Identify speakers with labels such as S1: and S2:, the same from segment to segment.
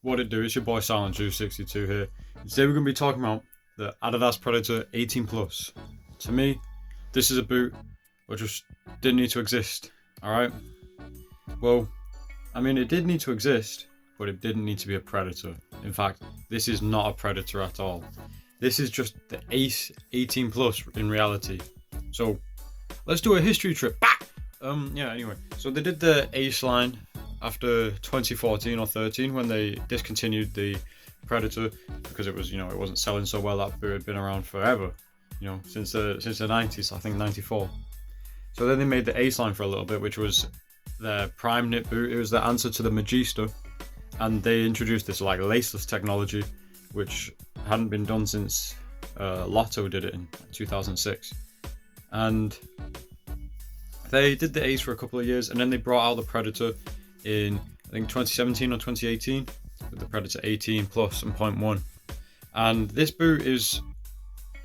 S1: What it do? It's your boy Silent Juice 62 here. Today we're going to be talking about the Adidas Predator 18 Plus. To me, this is a boot that just didn't need to exist. Alright? Well, I mean, it did need to exist, but it didn't need to be a Predator. In fact, this is not a Predator at all. This is just the Ace 18 Plus in reality. So, let's do a history trip. Bah! Anyway. So they did the Ace line after 2014 or 13 when they discontinued the Predator because it was, it wasn't selling so well. That boot had been around forever, since the 90s, I think 94. So then they made the Ace line for a little bit, which was their prime knit boot. It was the answer to the Magista, and they introduced this like laceless technology, which hadn't been done since Lotto did it in 2006, and they did the Ace for a couple of years, and then they brought out the Predator in, I think, 2017 or 2018 with the Predator 18 Plus and point one. And this boot it's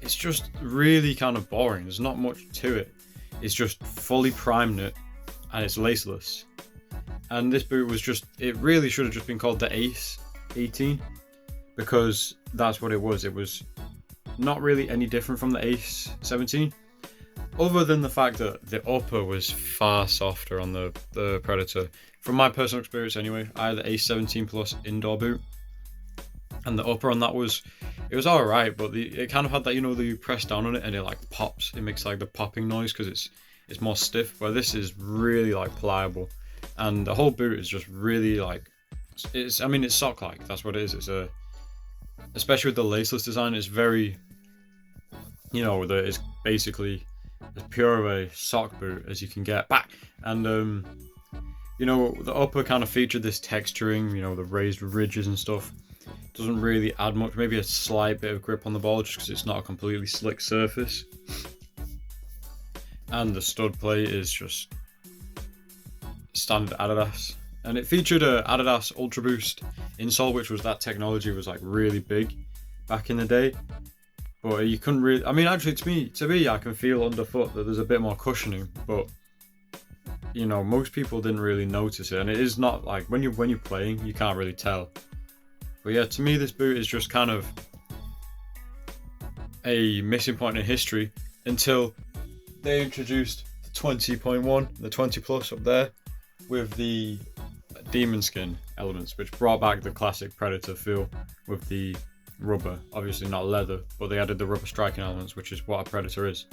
S1: just really kind of boring. There's not much to it. It's just fully prime knit and it's laceless. And this boot it really should have just been called the Ace 18 because that's what it was. It was not really any different from the Ace 17. Other than the fact that the upper was far softer on the Predator. From my personal experience anyway, I had the Ace 17 Plus indoor boot. And the upper on that was alright, but it kind of had that, you press down on it and it like pops. It makes like the popping noise because it's more stiff, where this is really like pliable. And the whole boot is just really like, it's sock-like, that's what it is. Especially with the laceless design, it's very, it's basically as pure of a sock boot as you can get. Back and the upper kind of featured this texturing, the raised ridges and stuff. Doesn't really add much, maybe a slight bit of grip on the ball just because it's not a completely slick surface. And the stud plate is just standard Adidas, and it featured a Adidas Ultra Boost insole, which was that technology was like really big back in the day. But you couldn't really. Actually, to me, I can feel underfoot that there's a bit more cushioning. But most people didn't really notice it, and it is not like when you're playing, you can't really tell. But yeah, to me, this boot is just kind of a missing point in history until they introduced the 20.1, the 20 Plus up there, with the demon skin elements, which brought back the classic Predator feel with the rubber, obviously not leather, but they added the rubber striking elements, which is what a Predator is.